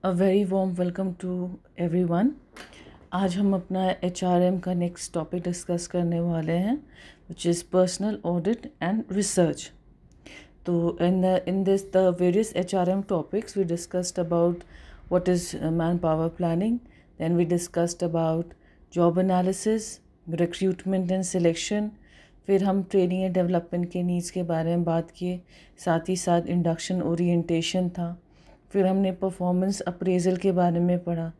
A very warm welcome to everyone. आज हम अपना HRM का नेक्स्ट टॉपिक डिस्कस करने वाले हैं which is personal audit and research. तो in this the various HRM topics we discussed about what is manpower planning, then we discussed about job analysis, recruitment and selection, फिर हम training and development के needs के बारे में बात किए, साथ ही साथ इंडक्शन ओरिएंटेशन था। फिर हमने परफॉर्मेंस अप्रेजल के बारे में पढ़ा।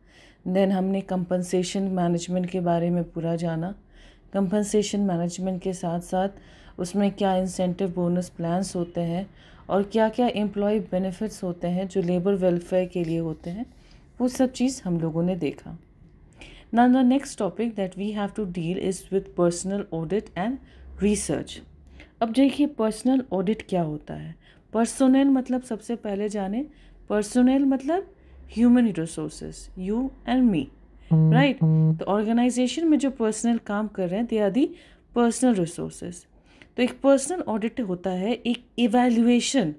देन हमने कंपनसेशन मैनेजमेंट के बारे में पूरा जाना। कंपनसेशन मैनेजमेंट के साथ साथ उसमें क्या इंसेंटिव बोनस प्लान्स होते हैं और क्या क्या एम्प्लॉय बेनिफिट्स होते हैं जो लेबर वेलफेयर के लिए होते हैं, वो सब चीज़ हम लोगों ने देखा। Now the next topic that we have to deal is with personal audit and research. अब देखिए पर्सनल ऑडिट क्या होता है। पर्सोनल मतलब सबसे पहले जाने, पर्सोनल मतलब human resources, you and me, right. तो ऑर्गेनाइजेशन में जो पर्सनल काम कर रहे हैं they are the personal resources. तो एक पर्सनल ऑडिट होता है एक इवैल्यूएशन,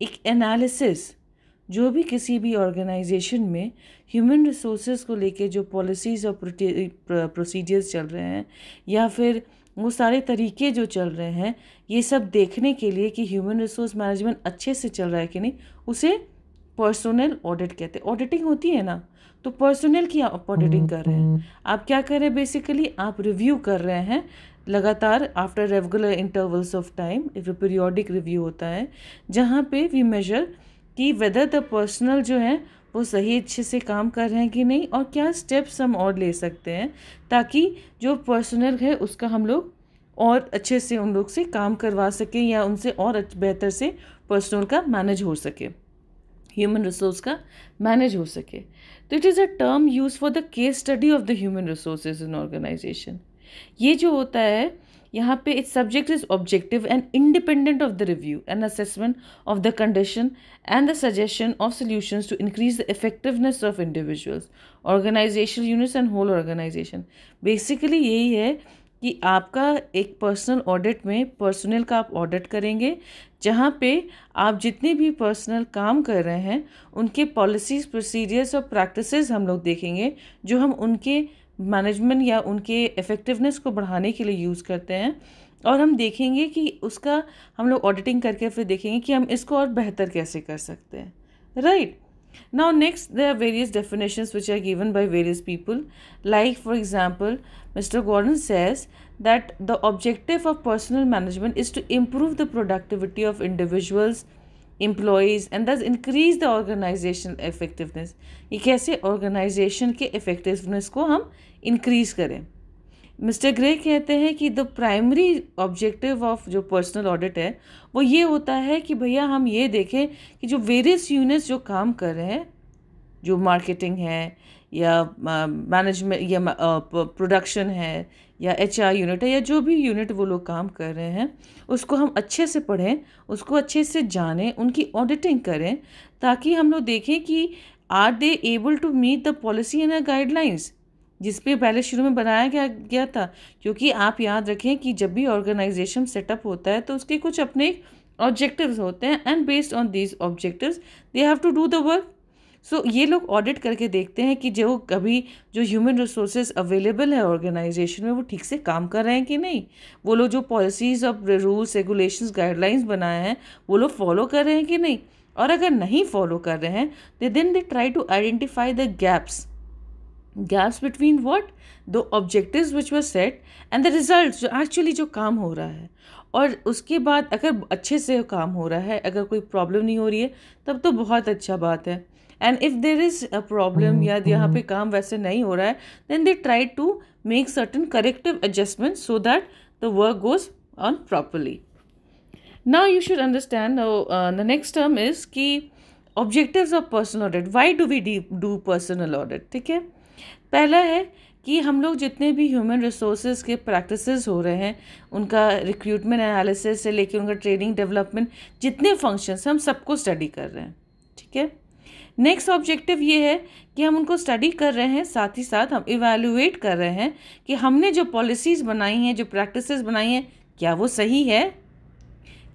एक एनालिसिस, जो भी किसी भी ऑर्गेनाइजेशन में ह्यूमन रिसोर्सेज को लेके जो पॉलिसीज़ और प्रोसीजर्स चल रहे हैं या फिर वो सारे तरीके जो चल रहे हैं, ये सब देखने के लिए कि ह्यूमन रिसोर्स मैनेजमेंट अच्छे से चल रहा है कि नहीं, उसे पर्सनल ऑडिट कहते हैं। ऑडिटिंग होती है ना, तो पर्सनल की आप ऑडिटिंग कर रहे हैं। आप क्या कर रहे हैं, बेसिकली आप रिव्यू कर रहे हैं लगातार after regular intervals of time. एक पीरियोडिक रिव्यू होता है जहाँ पे वी मेजर कि वेदर द पर्सनल जो है वो सही अच्छे से काम कर रहे हैं कि नहीं, और क्या स्टेप्स हम और ले सकते हैं ताकि जो पर्सनल है उसका हम लोग और अच्छे से उन लोग से काम करवा सकें या उनसे और बेहतर से पर्सनल का मैनेज हो सके, ह्यूमन रिसोर्स का मैनेज हो सके। तो it is a term use for the case study of the human resources in organisation. ये जो होता है यहाँ पे its subject is objective and independent of the review and assessment of the condition and the suggestion of solutions to increase the effectiveness of individuals, organisational units and whole organisation. Basically यही है कि आपका एक personal audit में personal का आप audit करेंगे, जहाँ पे आप जितने भी पर्सनल काम कर रहे हैं उनके पॉलिसीज़, प्रोसीजर्स और प्रैक्टिसेस हम लोग देखेंगे जो हम उनके मैनेजमेंट या उनके इफ़ेक्टिवनेस को बढ़ाने के लिए यूज़ करते हैं। और हम देखेंगे कि उसका हम लोग ऑडिटिंग करके फिर देखेंगे कि हम इसको और बेहतर कैसे कर सकते हैं, right. Now next there are various definitions which are given by various people. Like for example, Mr. Gordon says that the objective of personal management is to improve the productivity of individuals, employees and thus increase the organizational effectiveness. ये कैसे organization के effectiveness को हम increase करें। Mister grey कहते हैं कि the primary objective of जो पर्सनल ऑडिट है वो ये होता है कि भैया हम ये देखें कि जो वेरियस यूनिट्स जो काम कर रहे हैं, जो मार्केटिंग है या मैनेजमेंट या प्रोडक्शन है या HR यूनिट है या जो भी यूनिट वो लोग काम कर रहे हैं, उसको हम अच्छे से पढ़ें, उसको अच्छे से जानें, उनकी ऑडिटिंग करें, ताकि हम लोग देखें कि are they able to meet the policy and guidelines जिस पे पहले शुरू में बनाया गया था। क्योंकि आप याद रखें कि जब भी ऑर्गेनाइजेशन सेटअप होता है तो उसके कुछ अपने ऑब्जेक्टिव्स होते हैं and based on these objectives they have to do the work. So ये लोग ऑडिट करके देखते हैं कि जो कभी जो ह्यूमन रिसोर्सेज अवेलेबल है ऑर्गेनाइजेशन में वो ठीक से काम कर रहे हैं कि नहीं, वो लोग जो पॉलिसीज़ और रूल्स रेगुलेशंस गाइडलाइंस बनाए हैं वो लोग फॉलो कर रहे हैं कि नहीं, और अगर नहीं फॉलो कर रहे हैं then they try to identify the gaps between what the objectives which were set and the results जो actually जो काम हो रहा है। और उसके बाद अगर अच्छे से काम हो रहा है, अगर कोई प्रॉब्लम नहीं हो रही है, तब तो बहुत अच्छा बात है। And if there is a problem या यहाँ पे काम वैसे नहीं हो रहा है, then they try to make certain corrective adjustment so that the work goes on properly. Now you should understand the next term is कि objectives of personal audit. Why do we do personal audit, ठीक है। पहला है कि हम लोग जितने भी ह्यूमन रिसोर्सेज के प्रैक्टिसेस हो रहे हैं, उनका रिक्रूटमेंट एनालिसिस से लेकर उनका ट्रेनिंग डेवलपमेंट, जितने फंक्शंस हम सबको स्टडी कर रहे हैं, ठीक है। नेक्स्ट ऑब्जेक्टिव ये है कि हम उनको स्टडी कर रहे हैं, साथ ही साथ हम इवैल्यूएट कर रहे हैं कि हमने जो पॉलिसीज़ बनाई हैं, जो प्रैक्टिसेस बनाई हैं, क्या वो सही है,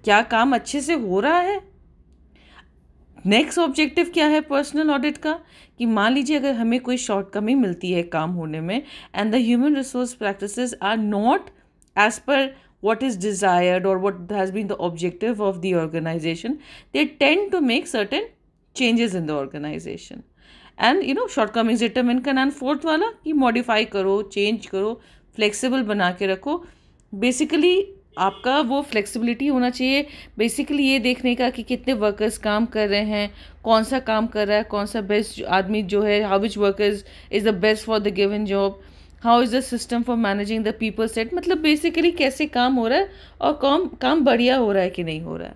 क्या काम अच्छे से हो रहा है। नेक्स्ट ऑब्जेक्टिव क्या है पर्सनल ऑडिट का, कि मान लीजिए अगर हमें कोई शॉर्टकमिंग मिलती है काम होने में and the human resource practices are not as per what is desired or what has been the objective of the organization, they tend to make certain changes in the organization and shortcomings determine करना। Fourth वाला कि modify करो, change करो, flexible बना के रखो। basically आपका वो flexibility होना चाहिए basically ये देखने का कि कितने workers काम कर रहे हैं, कौन सा काम कर रहा है, कौन सा best आदमी जो है, how which workers is the best for the given job, how is the system for managing the people set, मतलब बेसिकली कैसे काम हो रहा है और काम बढ़िया हो रहा है कि नहीं हो रहा है।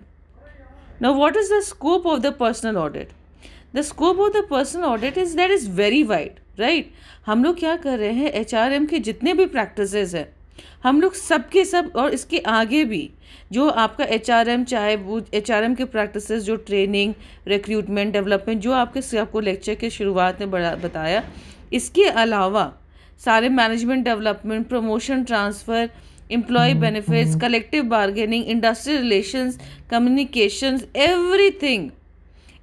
Now what is the scope of the personal audit? The scope of the personal audit is that is very wide, right. हम लोग क्या कर रहे हैं, HRM के जितने भी प्रैक्टिसेस हैं हम लोग सब के सब और इसके आगे भी जो आपका HRM, चाहे वो HRM के प्रैक्टिसेस जो ट्रेनिंग, रिक्रूटमेंट, डेवलपमेंट जो आपको लेक्चर के शुरुआत में बताया, इसके अलावा सारे management development, promotion, transfer, employ benefits, collective bargaining, industrial relations, communications, everything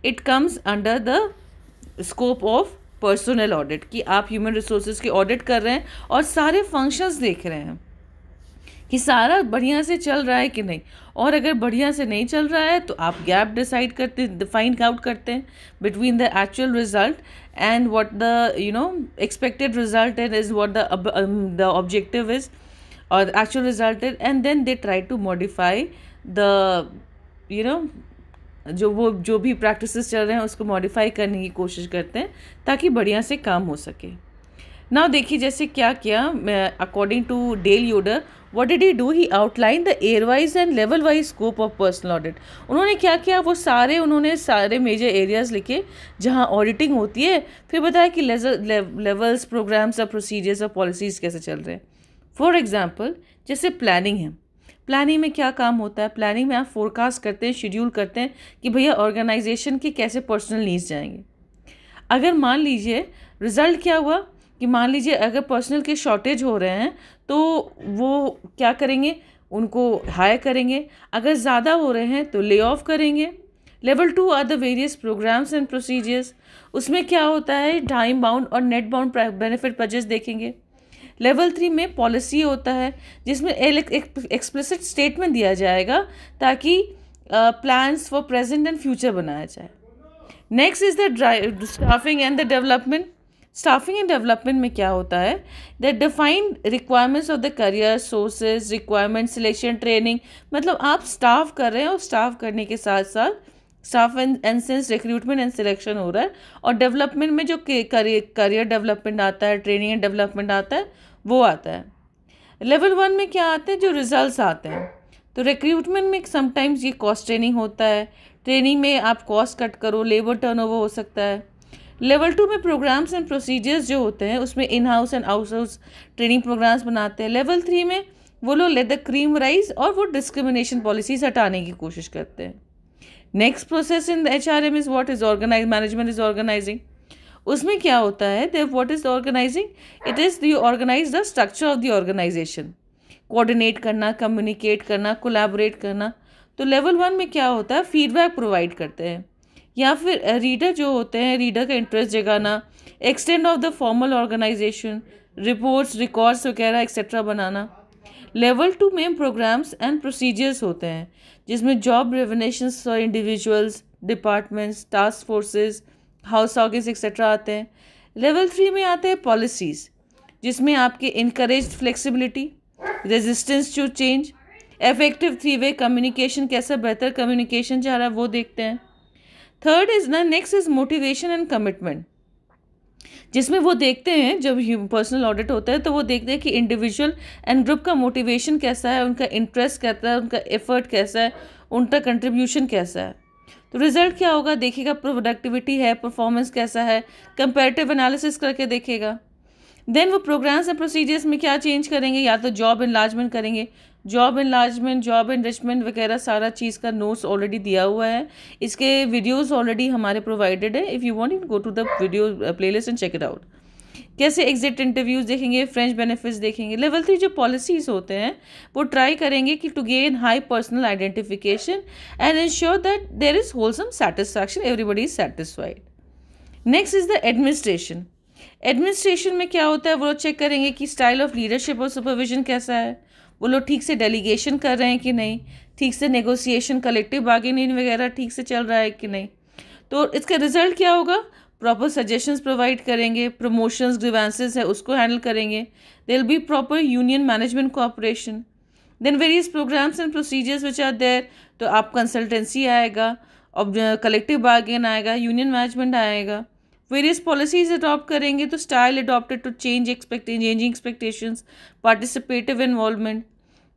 it comes under the scope of personal audit, कि आप ह्यूमन रिसोर्सेज की ऑडिट कर रहे हैं और सारे फंक्शंस देख रहे हैं कि सारा बढ़िया से चल रहा है कि नहीं, और अगर बढ़िया से नहीं चल रहा है तो आप गैप डिसाइड करते, फाइंड आउट करते हैं between the actual result and what the expected result is, what the objective is or the actual result is, and then they try to modify the जो भी प्रैक्टिसेस चल रहे हैं उसको modify करने की कोशिश करते हैं ताकि बढ़िया से काम हो सके। नाउ देखिए जैसे क्या किया, according to Dale Yoder, what did he do? He outlined the area wise and level wise scope of personal audit. उन्होंने क्या किया, वो उन्होंने सारे मेजर एरियाज लिखे जहाँ ऑडिटिंग होती है, फिर बताया कि लेवल्स, प्रोग्राम्स और प्रोसीजर्स और पॉलिसीज़ कैसे चल रहे हैं। फॉर एग्जांपल जैसे प्लानिंग है, प्लानिंग में क्या काम होता है, प्लानिंग में आप फोरकास्ट करते हैं, शेड्यूल करते हैं कि भैया ऑर्गेनाइजेशन के कैसे पर्सनल नीड्स जाएंगे। अगर मान लीजिए रिजल्ट क्या हुआ कि मान लीजिए अगर पर्सनल के शॉर्टेज हो रहे हैं तो वो क्या करेंगे, उनको हायर करेंगे, अगर ज़्यादा हो रहे हैं तो ले ऑफ करेंगे। Level 2 are the various programmes and procedures, उसमें क्या होता है, टाइम बाउंड और नेट बाउंड बेनिफिट बजट देखेंगे। लेवल 3 में पॉलिसी होता है जिसमें एक्सप्लिसिट स्टेटमेंट दिया जाएगा ताकि plans for present and future बनाया जाए। Next is the staffing and the development. Staffing and development में क्या होता है, the defined requirements of the career, sources, requirement, selection, training, मतलब आप स्टाफ कर रहे हैं और स्टाफ करने के साथ साथ staff and sense recruitment and selection हो रहा है, और डेवलपमेंट में जो करियर डेवलपमेंट आता है, ट्रेनिंग एंड डेवलपमेंट आता है, वो आता है। लेवल 1 में क्या आते हैं, जो रिजल्ट्स आते हैं। तो रिक्रूटमेंट में समटाइम्स ये कॉस्ट ट्रेनिंग होता है, ट्रेनिंग में आप कॉस्ट कट करो, लेबर टर्नओवर हो सकता है। लेवल 2 में प्रोग्राम्स एंड प्रोसीजर्स जो होते हैं उसमें in house and out house training programmes बनाते हैं। लेवल 3 में वो लोग लेट द क्रीम राइज और वो डिस्क्रिमिनेशन पॉलिसीज हटाने की कोशिश करते हैं। Next process in HRM is what is organise, management is organising. उसमें क्या होता है, what is organising, it is you organise the structure of the organisation, coordinate करना, कम्युनिकेट करना, कोलैबोरेट करना। तो लेवल 1 में क्या होता है, फीडबैक प्रोवाइड करते हैं, या फिर रीडर जो होते हैं, रीडर का इंटरेस्ट जगाना, extend of the formal organisation, reports, records वगैरह एक्सेट्रा बनाना। लेवल 2 में प्रोग्राम्स एंड प्रोसीजर्स होते हैं जिसमें जॉब रेवनेशंस for individuals, departments, task forces, house organs etcetera आते हैं। लेवल 3 में आते हैं पॉलिसीज़ जिसमें आपके encourage flexibility, resistance to change, effective 3-वे कम्युनिकेशन, कैसा बेहतर कम्युनिकेशन चाह रहा है वो देखते हैं। Third is next is motivation and commitment, जिसमें वो देखते हैं जब पर्सनल ऑडिट होता है तो वो देखते हैं कि इंडिविजुअल एंड ग्रुप का मोटिवेशन कैसा है, उनका इंटरेस्ट कैसा है, उनका एफर्ट कैसा है, उनका कंट्रीब्यूशन कैसा है। तो रिजल्ट क्या होगा, देखेगा प्रोडक्टिविटी है, परफॉर्मेंस कैसा है, कंपैरेटिव एनालिसिस करके देखेगा। देन वो प्रोग्राम्स एंड प्रोसीजर्स में क्या चेंज करेंगे, या तो जॉब एनलार्जमेंट करेंगे, जॉब एनलार्जमेंट, जॉब एनरिचमेंट वगैरह सारा चीज़ का नोट्स ऑलरेडी दिया हुआ है, इसके वीडियोस ऑलरेडी हमारे प्रोवाइडेड है। If you want you go to the video playlist and check it out. कैसे एग्जिट इंटरव्यूज देखेंगे, फ्रेंच बेनिफिट्स देखेंगे। लेवल 3 जो पॉलिसीज होते हैं वो ट्राई करेंगे कि to gain high personal identification and ensure that there is wholesome satisfaction, everybody is satisfied. Next is the administration. Administration में क्या होता है, वो लोग चेक करेंगे कि स्टाइल ऑफ लीडरशिप और सुपरविजन कैसा है, वो लोग ठीक से डेलीगेशन कर रहे हैं कि नहीं, ठीक से नेगोशिएशन, कलेक्टिव बार्गेनिंग वगैरह ठीक से चल रहा है कि नहीं। तो इसका रिजल्ट क्या होगा, प्रॉपर सजेशंस प्रोवाइड करेंगे, प्रमोशंस, ग्रीवेंसेस है उसको हैंडल करेंगे, there will be proper union management cooperation, then various programmes and procedures which are there. तो आप कंसल्टेंसी आएगा, और कलेक्टिव बार्गेन आएगा, यूनियन मैनेजमेंट आएगा, वेरियस पॉलिसीज अडॉप्ट करेंगे, तो style adopted to changing expectations, participative involvement.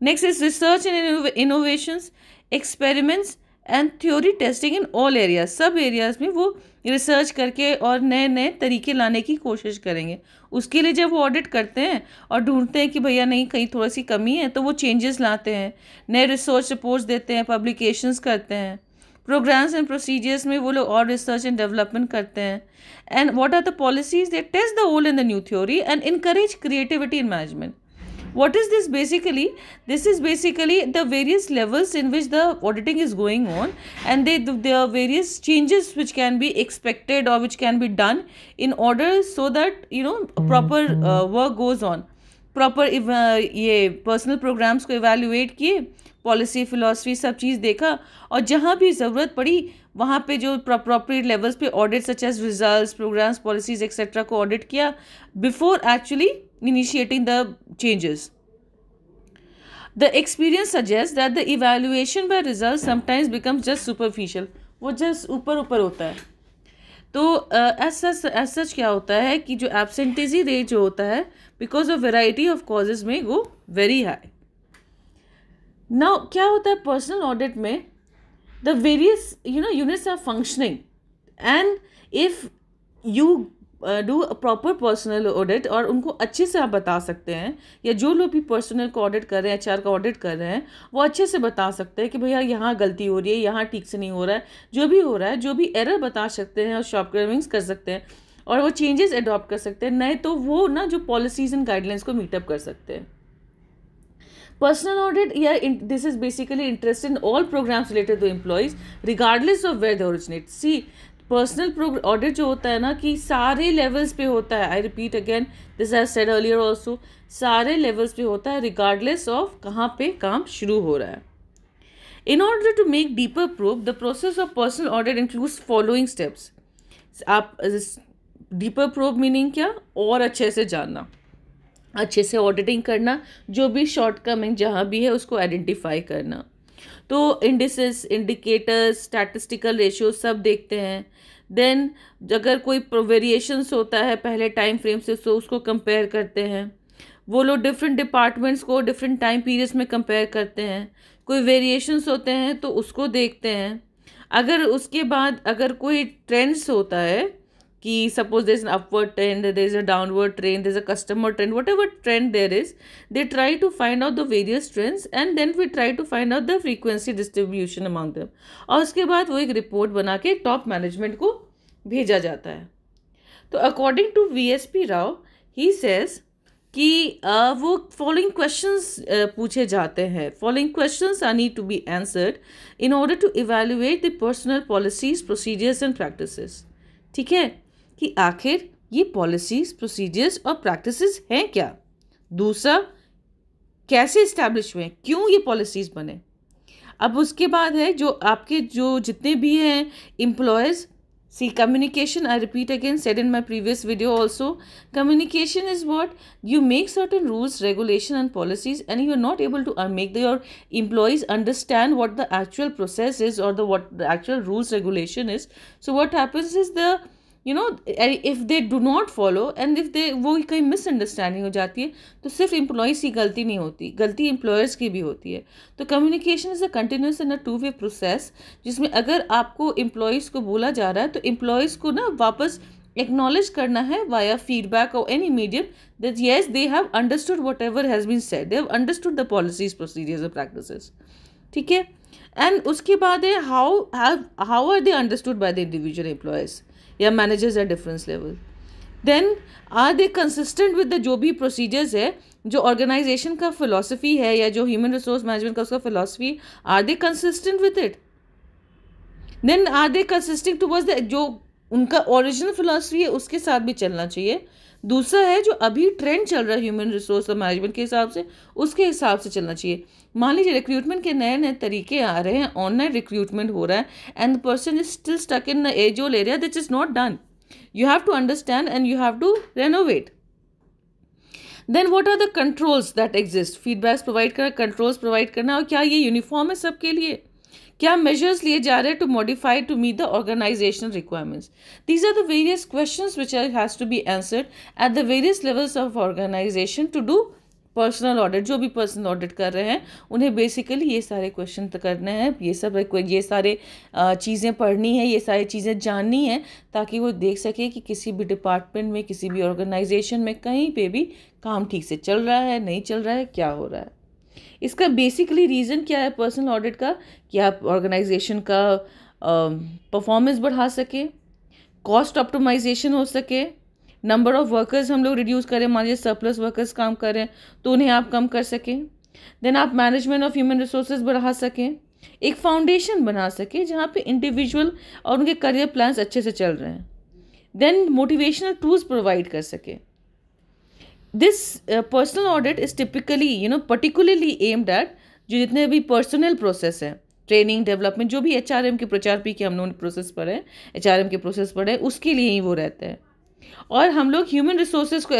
Next is research and innovations, experiments and theory testing in all areas, सब areas में वो रिसर्च करके और नए नए तरीके लाने की कोशिश करेंगे। उसके लिए जब वो ऑडिट करते हैं और ढूंढते हैं कि भैया नहीं कहीं थोड़ी सी कमी है, तो वो चेंजेस लाते हैं, नए रिसर्च रिपोर्ट्स देते हैं, पब्लिकेशंस करते हैं। प्रोग्राम्स एंड प्रोसीजर्स में वो लोग और रिसर्च एंड डेवलपमेंट करते हैं। And what are the policies, they test the old and the new theory and encourage creativity in management. What is this basically? This is basically the various levels in which the auditing is going on, and there are various changes which can be expected or which can be done in order so that proper work goes on. Proper ये personal programmes को evaluate किए, policy philosophy सब चीज़ देखा, और जहाँ भी ज़रूरत पड़ी वहाँ पे जो अप्रोप्रिएट लेवल्स पे audit such as results, programmes, policies etcetera को ऑडिट किया before actually initiating the changes. The experience suggests that the evaluation by results sometimes becomes just superficial. वो just ऊपर ऊपर होता है। तो as such क्या होता है कि जो absenteeism rate जो होता है because of variety of causes में go very high. Now क्या होता है personal audit में, the various units are functioning, and if you do a proper personal audit, और उनको अच्छे से आप बता सकते हैं, या जो लोग भी पर्सनल को ऑडिट कर रहे हैं, एचआर का ऑडिट कर रहे हैं, वो अच्छे से बता सकते हैं कि भैया यहाँ गलती हो रही है, यहाँ ठीक से नहीं हो रहा है, जो भी हो रहा है, जो भी एरर बता सकते हैं और शॉर्टकमिंग्स कर सकते हैं, और वो चेंजेस अडॉप्ट कर सकते हैं, नहीं तो वो ना जो पॉलिसीज एंड गाइडलाइंस को मीटअप कर सकते हैं। Personal audit, this is basically interested in all programs related to employees, regardless of where they originate. See, personal audit जो होता है ना कि सारे लेवल्स पे होता है, I repeat again this I said earlier also, सारे लेवल्स पे होता है रिगार्डलेस ऑफ कहाँ पे काम शुरू हो रहा है। In order to make deeper proof, the process of personal audit includes following steps. आप डीपर प्रूफ मीनिंग क्या, और अच्छे से जानना, अच्छे से ऑडिटिंग करना, जो भी शॉर्टकमिंग जहाँ भी है उसको आइडेंटिफाई करना। तो इंडिसेस, इंडिकेटर्स, स्टैटिस्टिकल रेशियो सब देखते हैं। देन अगर कोई वेरिएशंस होता है पहले टाइम फ्रेम से, तो उसको कंपेयर करते हैं। वो लोग डिफरेंट डिपार्टमेंट्स को डिफरेंट टाइम पीरियड्स में कंपेयर करते हैं। कोई वेरिएशंस होते हैं तो उसको देखते हैं। अगर उसके बाद अगर कोई ट्रेंड्स होता है कि suppose there is an upward trend, there is a downward trend, there is a customer trend, whatever trend there is, they try to find out the various trends and then we try to find out the frequency distribution among them, और उसके बाद वो एक report बना के top management को भेजा जाता है। तो according to VSP Rao, he says कि वो फॉलोइंग क्वेश्चंस पूछे जाते हैं, following questions are need to be answered in order to evaluate the personal policies, procedures and practices. ठीक है, कि आखिर ये पॉलिसीज, प्रोसीजर्स और प्रैक्टिसेस हैं क्या। दूसरा, कैसे इस्टेब्लिश हुए, क्यों ये पॉलिसीज बने। अब उसके बाद है जो आपके जो जितने भी हैं employees, see communication, I repeat again, said in my previous video also, communication is what you make certain rules, regulation and policies, and you are not able to make your employees understand what the actual process is or what the actual rules regulation is. So what happens is if they do not follow and if they वो कहीं misunderstanding हो जाती है, तो सिर्फ employees की गलती नहीं होती, गलती एम्प्लॉयर्स की भी होती है। तो communication is a continuous and a two way process, जिसमें अगर आपको एम्प्लॉयज़ को बोला जा रहा है तो एम्प्लॉयज़ को ना वापस एक्नॉलेज करना है वाया फीडबैक और any medium that yes they have understood whatever has been said, they have understood the policies, procedures और प्रैक्टिसेस। ठीक है, एंड उसके बाद है how are they understood by the individual employees या managers at difference level. Then are they consistent with the जो भी procedures है, जो ऑर्गेनाइजेशन का फिलॉसफी है या जो ह्यूमन रिसोर्स मैनेजमेंट का उसका philosophy, are they consistent with it? Then are they consisting towards the जो उनका ओरिजिनल फिलॉसफी है उसके साथ भी चलना चाहिए। दूसरा है जो अभी ट्रेंड चल रहा है ह्यूमन रिसोर्स और मैनेजमेंट के हिसाब से, उसके हिसाब से चलना चाहिए। मान लीजिए रिक्रूटमेंट के नए नए तरीके आ रहे हैं, ऑनलाइन रिक्रूटमेंट हो रहा है, and the person is still stuck in the as old area that is not done. You have to understand and you have to renovate. Then what are the controls that exist? Feedbacks provide करना, controls provide करना, और क्या ये uniform है सबके लिए? क्या measures लिए जा रहे हैं to modify to meet the organizational requirements? These are the various questions which has to be answered at the various levels of organization to do personal audit. जो भी पर्सनल ऑडिट कर रहे हैं उन्हें बेसिकली ये सारे क्वेश्चन करने हैं, ये सारे चीज़ें पढ़नी है, ये सारी चीज़ें जाननी है, ताकि वो देख सके कि किसी भी डिपार्टमेंट में, किसी भी ऑर्गेनाइजेशन में कहीं पे भी काम ठीक से चल रहा है, नहीं चल रहा है, क्या हो रहा है। इसका बेसिकली रीज़न क्या है पर्सनल ऑडिट का? कि आप ऑर्गेनाइजेशन का परफॉर्मेंस बढ़ा सके, कॉस्ट ऑप्टिमाइजेशन हो सके, नंबर ऑफ़ वर्कर्स हम लोग रिड्यूस करें, मान लीजिए सरप्लस वर्कर्स काम कर रहे हैं तो उन्हें आप कम कर सकें। देन आप मैनेजमेंट ऑफ ह्यूमन रिसोर्सेज बढ़ा सकें, एक फाउंडेशन बना सकें जहाँ पे इंडिविजुअल और उनके करियर प्लान्स अच्छे से चल रहे हैं। देन मोटिवेशनल टूल्स प्रोवाइड कर सकें। This personal audit is typically particularly aimed at जो जितने भी पर्सनल प्रोसेस हैं, ट्रेनिंग, डेवलपमेंट, जो भी HRM के प्रचार पी के हम लोगों ने प्रोसेस पढ़े, HRM के प्रोसेस पढ़े, उसके लिए ही वो रहते हैं। और हम लोग ह्यूमन रिसोर्सेज को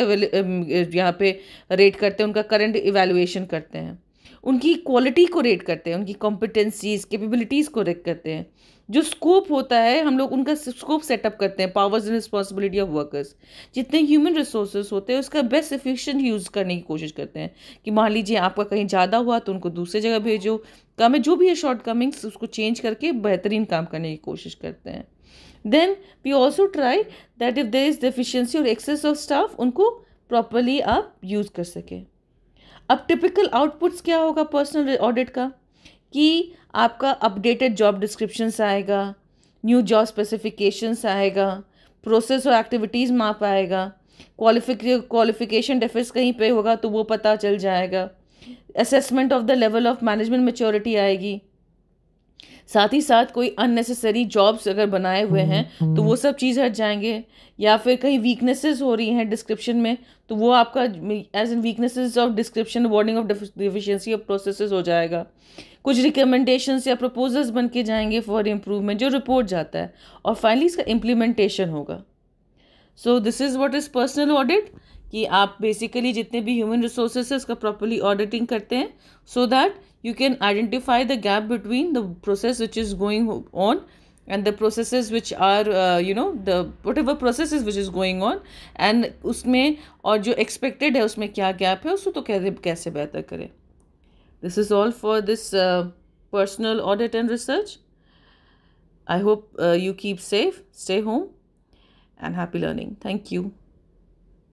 यहाँ पे रेट करते हैं, उनका करंट इवैल्यूएशन करते हैं, उनकी क्वालिटी को रेट करते हैं, उनकी कॉम्पिटेंसीज, कैपेबिलिटीज़ को रेट करते हैं। जो स्कोप होता है हम लोग उनका स्कोप सेटअप करते हैं, powers and responsibility of workers. जितने ह्यूमन रिसोर्सेज होते हैं उसका बेस्ट एफिशिएंट यूज़ करने की कोशिश करते हैं कि मान लीजिए आपका कहीं ज़्यादा हुआ तो उनको दूसरी जगह भेजो, कम है जो भी है शॉर्ट कमिंग्स उसको चेंज करके बेहतरीन काम करने की कोशिश करते हैं। Then we also try that if there is deficiency or excess of staff, उनको properly आप यूज़ कर सकें। अब टिपिकल आउटपुट्स क्या होगा पर्सनल ऑडिट का? कि आपका अपडेटेड जॉब डिस्क्रिप्शंस आएगा, न्यू जॉब स्पेसिफिकेशंस आएगा, प्रोसेस और एक्टिविटीज़ माप आएगा, क्वालिफिकेशन डेफिस कहीं पे होगा तो वो पता चल जाएगा, assessment of the level of management maturity आएगी। साथ ही साथ कोई अननेसेसरी जॉब्स अगर बनाए हुए हैं तो वो सब चीज़ हट जाएंगे, या फिर कहीं वीकनेसेस हो रही हैं डिस्क्रिप्शन में तो वो आपका as in weaknesses of description, warning of deficiency of processes हो जाएगा। कुछ रिकमेंडेशंस या प्रपोजल्स बन के जाएंगे फॉर इम्प्रूवमेंट, जो रिपोर्ट जाता है, और फाइनली इसका इम्प्लीमेंटेशन होगा। So this is what is personal audit, कि आप बेसिकली जितने भी ह्यूमन रिसोर्सेज है उसका प्रॉपर्ली ऑडिटिंग करते हैं, so that you can identify the gap between the process which is going on and the processes which are the whatever processes which is going on, and उसमें और जो expected है उसमें क्या gap है उसको तो कैसे बेहतर करें। This is all for this personal audit and research. I hope you keep safe, stay home, and happy learning. Thank you.